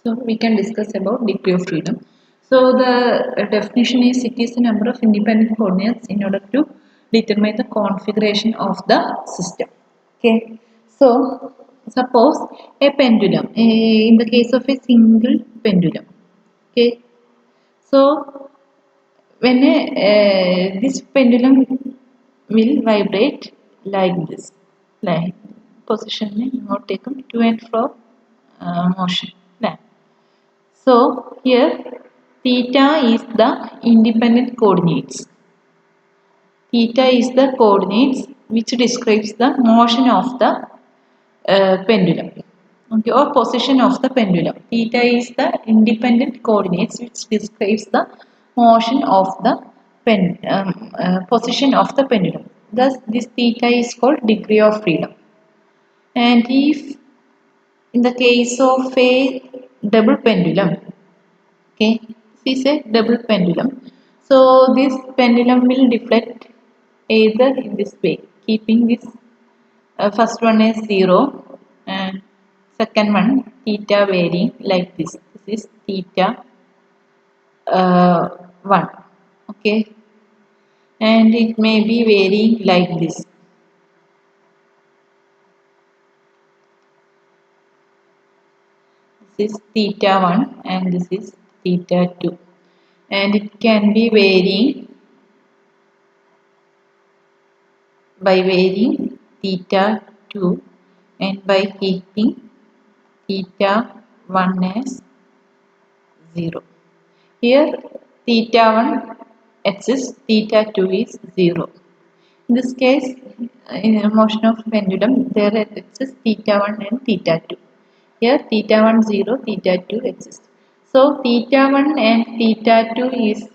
So we can discuss about degree of freedom. So the definition is it is the number of independent coordinates in order to determine the configuration of the system. Okay. So suppose a pendulum in the case of a single pendulum. Okay. So when this pendulum will vibrate like this, like positioning or taken to and fro motion. Like. So here theta is the independent coordinates. Theta is the coordinates which describes the motion of the pendulum, okay, or position of the pendulum. Theta is the independent coordinates which describes the motion of the position of the pendulum. Thus, this theta is called degree of freedom. And if in the case of a double pendulum, okay, this is a double pendulum. So this pendulum will deflect either in this way, keeping this first one is 0 and second one theta varying like this. This is theta 1, okay, and it may be varying like this. This is theta 1 and this is theta 2, and it can be varying by varying theta 2 and by keeping theta 1 as 0. Here theta 1 exists, theta 2 is 0. In this case, in the motion of pendulum, there exists theta 1 and theta 2. Here theta 1 0, theta 2 exists. So theta 1 and theta 2 is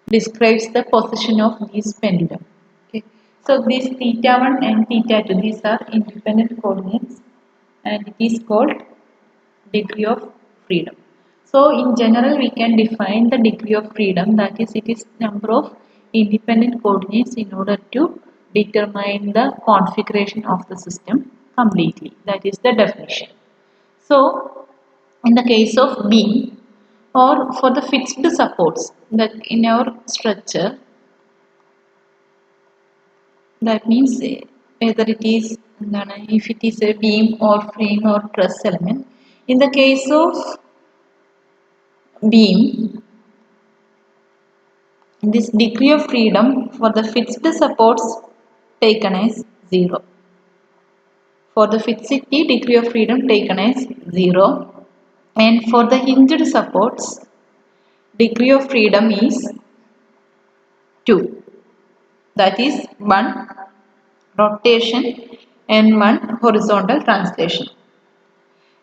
describes the position of this pendulum. Okay. So this theta 1 and theta 2, these are independent coordinates and it is called degree of freedom. So in general we can define the degree of freedom, that is it is number of independent coordinates in order to determine the configuration of the system completely. That is the definition. So in the case of beam or for the fixed supports that in our structure, that means whether it is if it is a beam or frame or truss element. In the case of beam, this degree of freedom for the fixed supports taken as 0. For the fixity, degree of freedom taken as 0, and for the hinged supports, degree of freedom is 2. That is 1 rotation and 1 horizontal translation.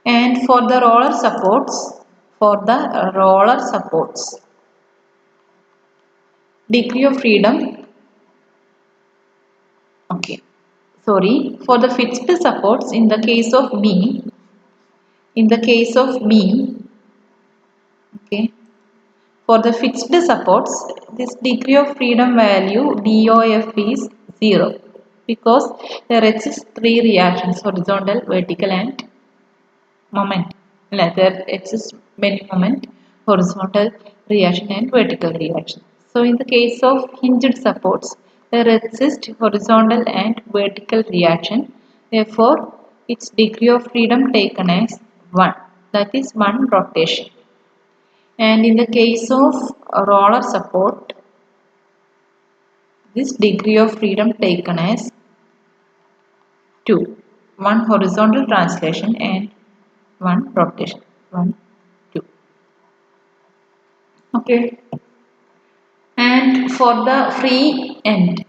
And for the roller supports, degree of freedom, okay, sorry, for the fixed supports in the case of beam, okay, for the fixed supports, this degree of freedom value DOF is 0 because there exists 3 reactions: horizontal, vertical and moment. There exists many moment, horizontal reaction and vertical reaction. So in the case of hinged supports, there exists horizontal and vertical reaction. Therefore, its degree of freedom taken as 1. That is 1 rotation. And in the case of a roller support, this degree of freedom taken as 2. 1 horizontal translation and 1 rotation. 1, 2. Okay. And for the free end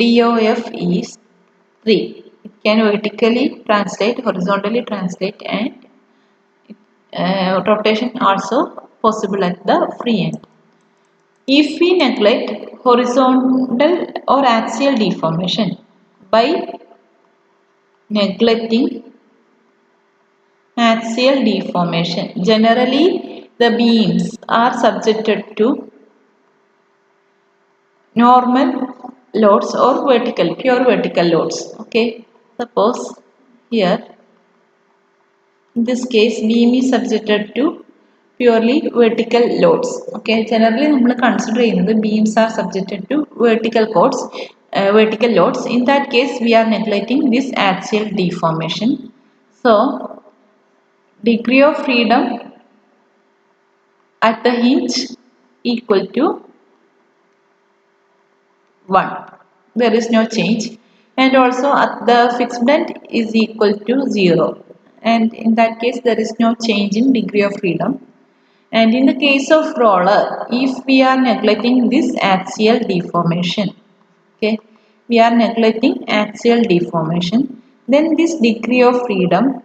DOF is 3. It can vertically translate, horizontally translate, and rotation also possible at the free end. If we neglect horizontal or axial deformation by neglecting axial deformation, generally the beams are subjected to normal loads or pure vertical loads. Okay, suppose here in this case beam is subjected to purely vertical loads. Okay, generally we consider the beams are subjected to vertical loads. In that case we are neglecting this axial deformation. So degree of freedom at the hinge equal to 1. There is no change. And also at the fixed end is equal to 0. And in that case there is no change in degree of freedom. And in the case of roller, if we are neglecting this axial deformation, okay, we are neglecting axial deformation, then this degree of freedom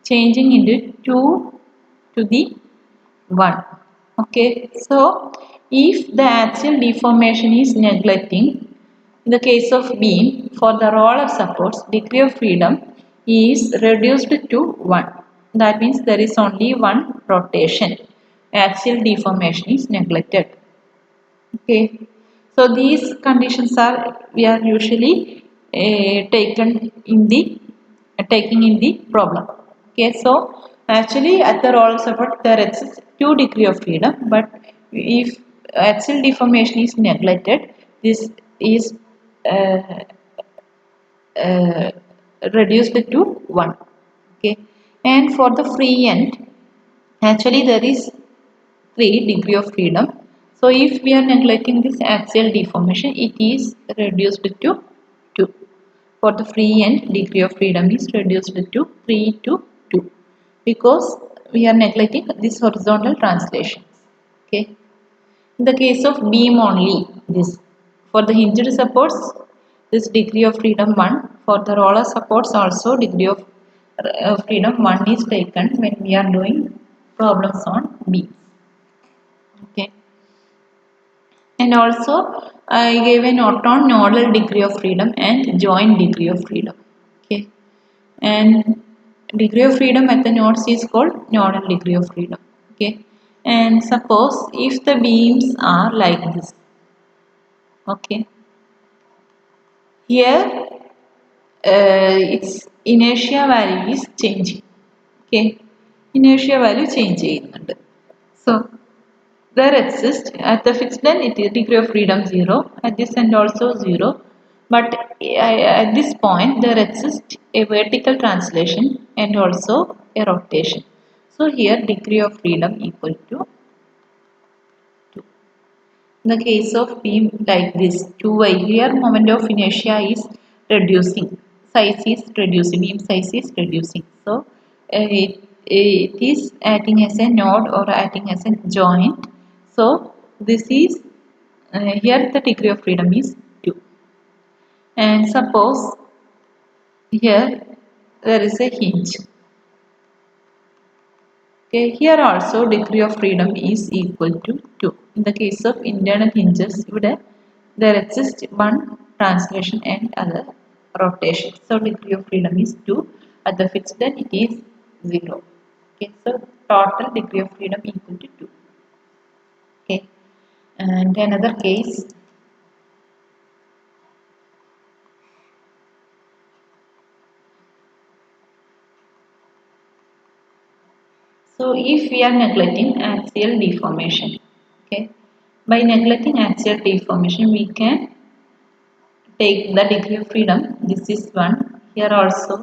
changing into 2 to the 1. Okay, so if the axial deformation is neglecting, in the case of beam, for the roller supports, degree of freedom is reduced to 1. That means there is only one rotation. Axial deformation is neglected. Okay, so these conditions are we are usually taking in the problem. Okay, so actually at the roller support there exists 2 degree of freedom, but if axial deformation is neglected, this is uh, uh, reduced to 1. Okay, and for the free end actually there is 3 degree of freedom. So if we are neglecting this axial deformation, it is reduced to 2. For the free end, degree of freedom is reduced to 3 to 2 because we are neglecting this horizontal translation. Okay. In the case of beam only, this for the hinged supports, this degree of freedom 1. For the roller supports also degree of freedom 1 is taken when we are doing problems on beams. Okay. And also I gave a note on nodal degree of freedom and joint degree of freedom. Okay. And degree of freedom at the nodes is called nodal degree of freedom. Okay. And suppose if the beams are like this. Okay. Here its inertia value is changing. Okay. Inertia value change ചെയ്യുന്നുണ്ട്. So there exists at the fixed end it is degree of freedom 0, at this end also 0, but at this point there exists a vertical translation and also a rotation. So here degree of freedom equal to 2. In the case of beam like this 2y, here moment of inertia is reducing, size is reducing, beam size is reducing. So it is acting as a node or acting as a joint. So this is here the degree of freedom is 2. And suppose here there is a hinge. Okay, here also degree of freedom is equal to 2. In the case of internal hinges, there exists one translation and other rotation. So degree of freedom is 2. At the fixed end it is 0. Okay, so total degree of freedom equal to 2. Okay, and another case. So if we are neglecting axial deformation, okay, by neglecting axial deformation we can take the degree of freedom. This is one. Here also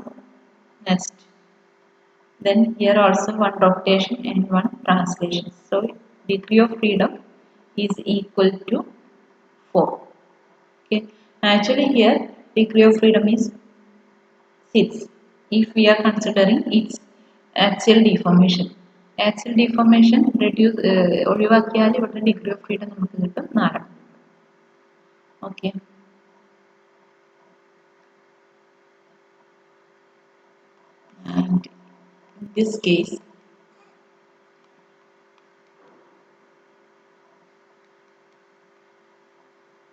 next. Then here also one rotation and one translation. So degree of freedom is equal to 4. Okay. Actually here degree of freedom is 6 if we are considering its axial deformation. Axial deformation reduce ഒഴിവാക്കിയാൽ ഇവിടെ degree of freedom നമുക്ക് കിട്ടും 4. Okay. And in this case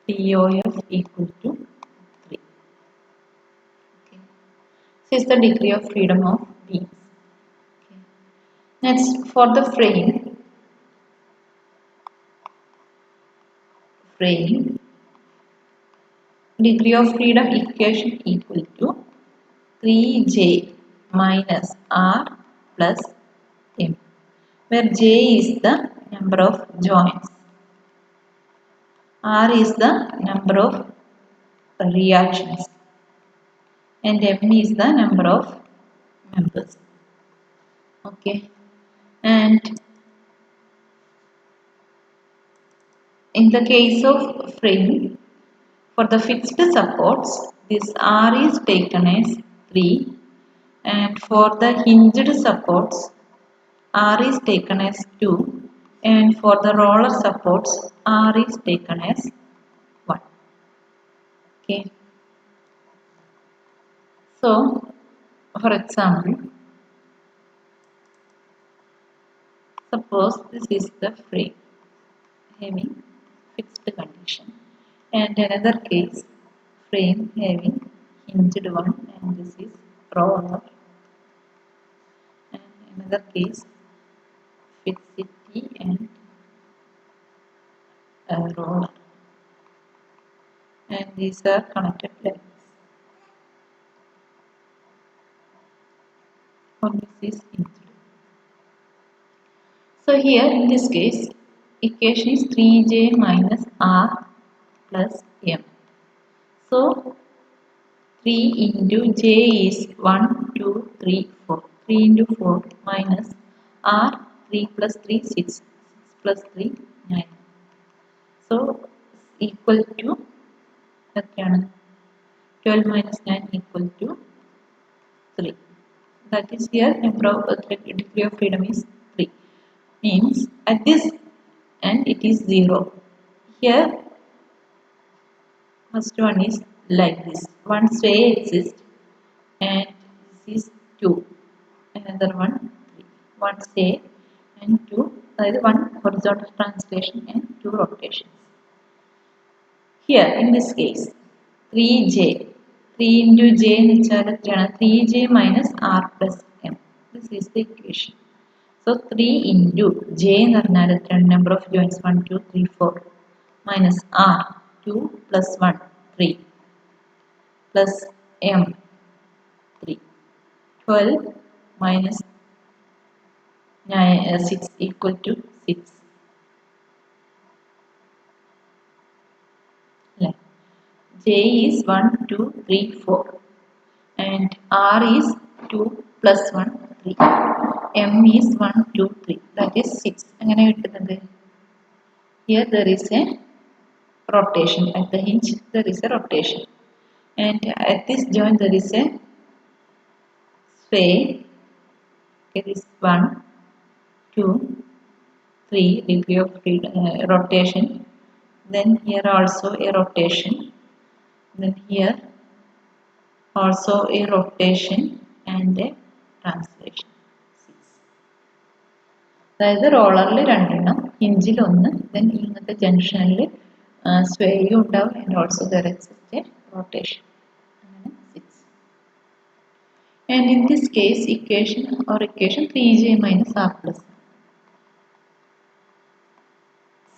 TOF equal to 3. Okay. This is the degree of freedom of beams. Okay. Next, for the frame degree of freedom equation equal to 3j minus r plus m, where j is the number of joints, r is the number of reactions, and m is the number of members. Okay, and in the case of frame, for the fixed supports, this r is taken as 3, and for the hinged supports, r is taken as 2, and for the roller supports, r is taken as 1. Okay, so for example, suppose this is the frame having fixed condition, and another case frame having hinged one, and this is roller, and another case fixity and roller, and these are connected like this. One is hinged. So here in this case, equation is 3j minus r plus m. So 3 into j is 1, 2, 3, 4. 3 into 4 minus r, 3 plus 3, 6. 6 plus 3, 9. So equal to 12 minus 9 equal to 3. That is here number of degree of freedom is 3. Means at this end it is 0. Here first one is like this. One sway exists, and this is 2. Another one 3. One sway and 2. That is one horizontal translation and 2 rotations. Here in this case 3j. 3 into j is 3j minus r plus m. This is the equation. So 3 into j in the number of joints 1, 2, 3, 4 minus r 2 plus 1 3 plus m 3. 12 minus 9, 6 equal to 6. J is 1, 2, 3, 4, and R is 2 plus 1, 3. M is 1, 2, 3. That is 6. Here there is a rotation. At the hinge there is a rotation. And at this joint there is a sway. It is 1, 2, 3 degree of rotation. Then here also a rotation. Then here also a rotation and a translation. അതായത് റോളറിൽ രണ്ടെണ്ണം, ഹിഞ്ചിൽ ഒന്ന്, then ഇങ്ങനത്തെ ജംഗ്ഷനിൽ സ്വേയും ഉണ്ടാവും, and also there exist A rotation. അങ്ങനെ 6. And in this case equation 3j minus r plus.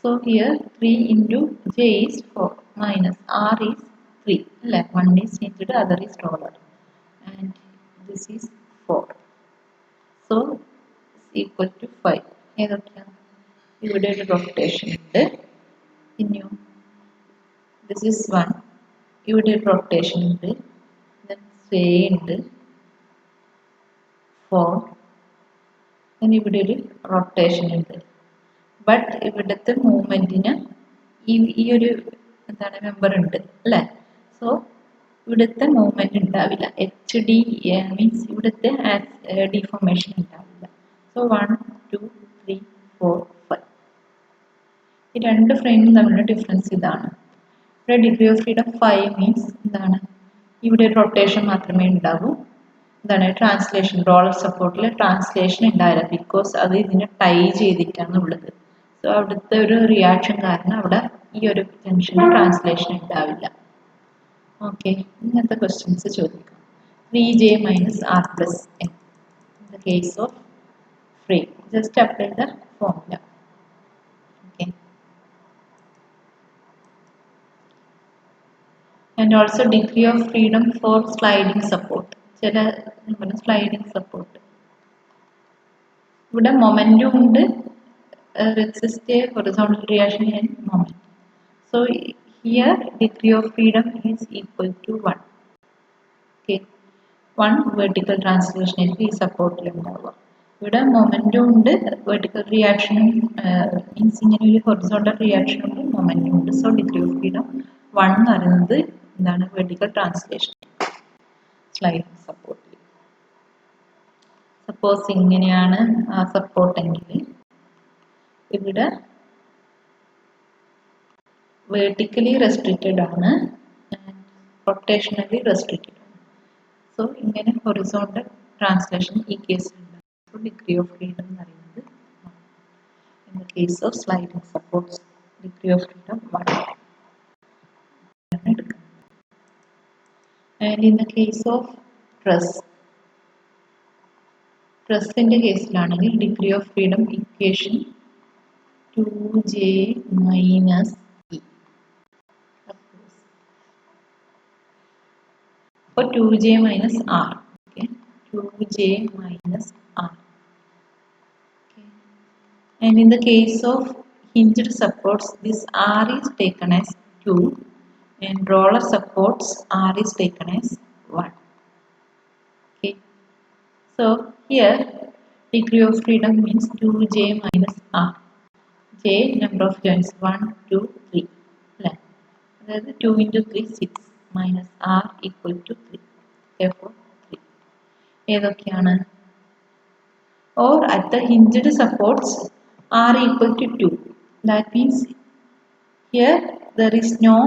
So here 3 into j is 4 minus r is 3. One is hinged, other is roller, and this is 4. So equal to 5. ഏതൊക്കെയാണ്? ഇവിടെ ഒരു rotation ഉണ്ട്. ഇനിയോ this is 1. ഇവിടെ ഒരു rotation ഉണ്ട്. Then സ്വേ ഉണ്ട് 4. Then ഇവിടെ ഒരു റൊട്ടേഷൻ ഉണ്ട്. ബട്ട് ഇവിടുത്തെ മൂവ്മെന്റിന് ഈ ഒരു മെമ്പർ ഉണ്ട് അല്ലേ? സോ ഇവിടുത്തെ മൂവ്മെന്റ് ഉണ്ടാവില്ല. HD മീൻസ് ഇവിടുത്തെ ഡിഫോർമേഷൻ ഉണ്ടാവില്ല. സോ 1, 2, 3, 4, 5. ഈ രണ്ട് ഫ്രെയിമും തമ്മിലുള്ള ഡിഫറൻസ് ഇതാണ്. ഇവിടെ ഡിഗ്രി ഓഫ് ഫ്രീഡം 5 മീൻസ് എന്താണ്? ഇവിടെ ഒരു റൊട്ടേഷൻ മാത്രമേ ഉണ്ടാവൂ. എന്താണ് ട്രാൻസ്ലേഷൻ? റോളർ സപ്പോർട്ടിൽ ട്രാൻസ്ലേഷൻ ഉണ്ടാവില്ല, ബിക്കോസ് അത് ഇതിനെ ടൈ ചെയ്തിട്ടാണ് ഉള്ളത്. സോ അവിടുത്തെ ഒരു റിയാക്ഷൻ കാരണം അവിടെ ഈ ഒരു ജംഗ്ഷനിൽ ട്രാൻസ്ലേഷൻ ഉണ്ടാവില്ല. ഓക്കെ, ഇങ്ങനത്തെ ക്വസ്റ്റ്യൻസ് ചോദിക്കാം. 3j minus r plus m. In the case of frame, just apply the formula. Okay. And also degree of freedom for sliding support. ചില സ്ലൈഡിങ് സപ്പോർട്ട്. ഇവിടെ മൊമെന്റും ഉണ്ട്, resist a horizontal reaction and moment. So here degree of freedom is equal to 1. Okay, 1 vertical translation is ഈ സപ്പോർട്ടിൽ ഉണ്ടാവുക. ഇവിടെ momentum ഉണ്ട്, vertical റിയാക്ഷനും means ഇങ്ങനെ ഒരു horizontal reaction ഉണ്ട്, മൊമെന്റും ഉണ്ട്. സോ ഡിഗ്രി ഓഫ് ഫ്രീഡം 1 എന്ന് പറയുന്നത് എന്താണ്? Vertical translation. സ്ലൈഡിംഗ് സപ്പോർട്ടിൽ സപ്പോസ് ഇങ്ങനെയാണ് ആ സപ്പോർട്ടെങ്കിൽ ഇവിടെ vertically restricted ആണ്, rotationally restricted ആണ്. സോ ഇങ്ങനെ horizontal translation ഈ കേസിൽ ഉണ്ട്. സോ ഡിഗ്രി ഓഫ് ഫ്രീഡം എന്ന് പറയുന്നത് in the case of sliding supports degree of freedom 1 and in the case of trussന്റെ കേസിലാണെങ്കിൽ degree of freedom equation 2j minus e. For 2j minus r, okay, 2j minus r, okay. And in the case of hinged supports, this r is taken as 2 and roller supports r is taken as 1. Okay, so here degree of freedom means 2j minus r. J number of joints 1, 2, 3. That is 2 into 3 6 minus r equal to 3. Therefore 3. ഏതൊക്കെയാണ്? Or at the hinged supports r equal to 2. That means here there is no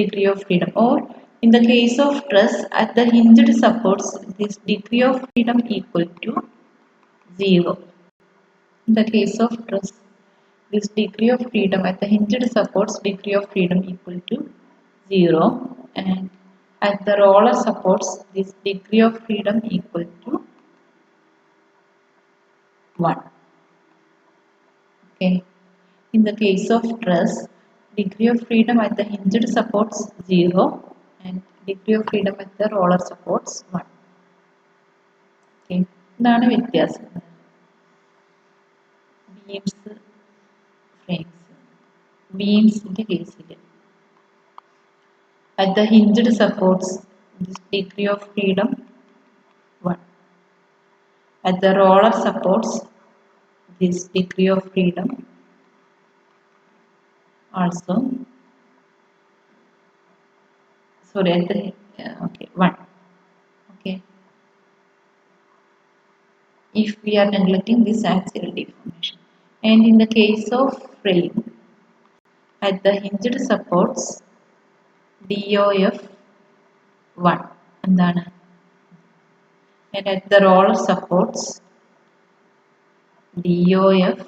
degree of freedom. Or in the case of truss at the hinged supports this degree of freedom equal to 0. In the case of truss this degree of freedom at the hinged supports degree of freedom equal to 0 and at the roller supports this degree of freedom equal to 1. Okay, in the case of truss degree of freedom at the hinged supports 0 and degree of freedom at the roller supports 1. Okay, ഇതാണ് വ്യത്യാസം. beamsന്റെ കേസിൽ at the hinged supports this degree of freedom 1. At the roller supports this degree of freedom also sorry at the okay 1. Okay, if we are neglecting this axial deformation. And in the case of frame at the hinged supports DOF 1 എന്താണ്? And at the roller supports DOF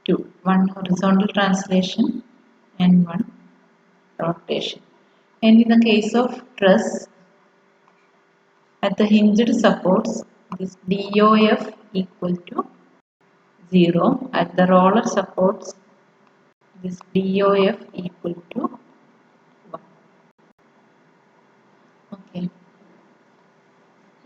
2. 1 horizontal translation and 1 rotation. And in the case of truss at the hinged supports this DOF equal to 0. At the roller supports this DOF equal to 1. Okay,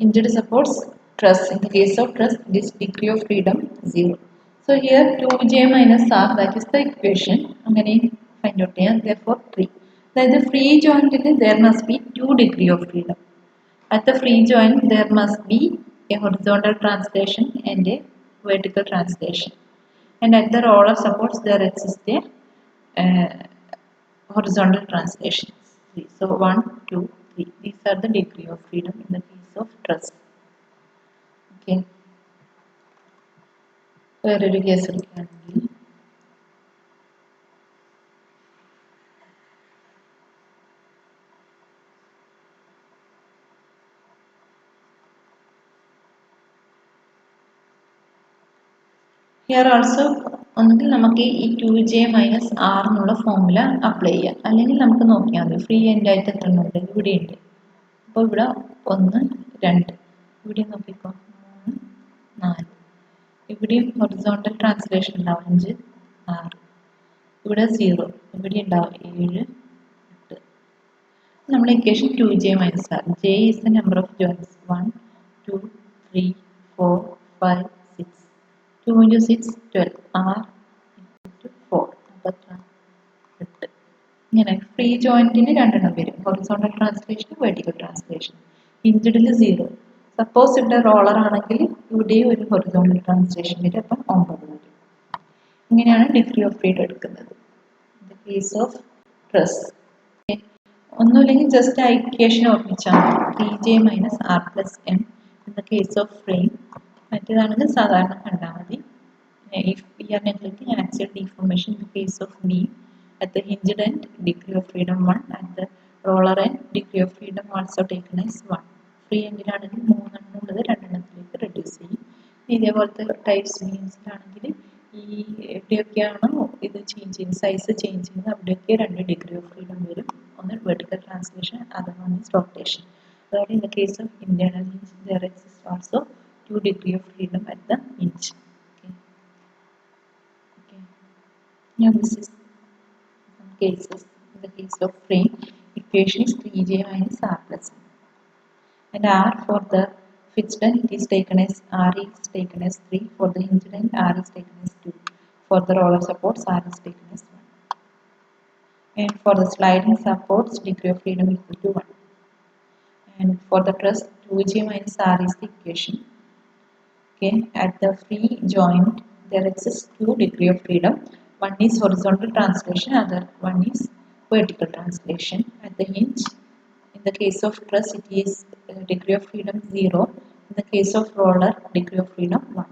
hinged supports truss. In the case of truss this degree of freedom 0. So here 2j minus r, that is the equation. അങ്ങനെ find out ചെയ്യാം. Therefore 3. അതായത് free ജോയിന്റിൽ there must be 2 degree of freedom. At the free joint there must be a horizontal translation and a vertical translation. And at the roller supports there exists a horizontal translation. So 1, 2, 3. These are the degree of freedom in the case of truss. Okay. വേറൊരു case എടുക്കുകയാണെങ്കിൽ here also ഒന്നുകിൽ നമുക്ക് ഈ 2j minus r എന്നുള്ള formula apply ചെയ്യാം, അല്ലെങ്കിൽ നമുക്ക് നോക്കിയാൽ മതി ഫ്രീ എൻഡ് ആയിട്ട് എത്ര ഉണ്ട്, ഇവിടെയുണ്ട്. അപ്പോൾ ഇവിടെ 1, 2, ഇവിടെ നോക്കിക്കോ 3, 4, ഇവിടെയും ഹൊറിസോണ്ടൽ ട്രാൻസ്ലേഷൻ ഉണ്ടാവും 5, 6, ഇവിടെ 0, ഇവിടെ ഉണ്ടാവും 7, 8. നമ്മുടെ equation 2j minus r. J is the number of joints. 1, 2, 3, 4, 5, 6. 2 into 6, 12. R into 4. ഇങ്ങനെ ഫ്രീ ജോയിന്റിന് രണ്ടെണ്ണം വരും. Horizontal translation, vertical translation. ഹിഞ്ചഡിൽ 0. സപ്പോസ് ഇവിടെ റോളർ ആണെങ്കിൽ ഇവിടെയും ഒരു ഹൊറിസോണ്ടൽ ട്രാൻസ്ലേഷൻ വരും. അപ്പം 9 വരും. ഇങ്ങനെയാണ് ഡിഗ്രി ഓഫ് ഫ്രീഡം എടുക്കുന്നത്. In the case of press ഒന്നുമില്ലെങ്കിൽ ജസ്റ്റ് ആ ഇക്വേഷൻ ഓർമ്മിച്ചാൽ മതി. 3j minus R plus M in the case of frame. മറ്റേതാണെങ്കിൽ സാധാരണ കണ്ടാൽ മതി. If we are neglecting axial deformation in the case of beam, at the hinged end degree of freedom 1, at the roller end degree of freedom also taken as 1. Free എൻഡിലാണെങ്കിൽ 3 എണ്ണം ഉള്ളത് 2 എണ്ണത്തിലേക്ക് reduce ചെയ്യും. ഇതേപോലത്തെ types ബീംസിലാണെങ്കിൽ ഈ എവിടെയൊക്കെയാണോ ഇത് change ചെയ്യുന്നത്, size change ചെയ്യുന്നത്, അവിടെയൊക്കെ 2 degree of freedom വരും. ഒന്ന് vertical translation, other one is rotation. അതായത് in the case of internal hinge there exists also 2 degree of freedom at the hinge. Now this is some cases. In the case of frame, equation is 3j minus r plus m. And r for the fixed end it is taken as r is taken as 3. For the hinged end r is taken as 2. For the roller supports r is taken as 1. And for the sliding supports degree of freedom equal to 1. And for the truss 2j minus r is the equation. Okay, at the free joint there exists 2 degree of freedom. One is horizontal translation, other one is vertical translation. At the hinge, in the case of truss it is degree of freedom 0. In the case of roller degree of freedom 1.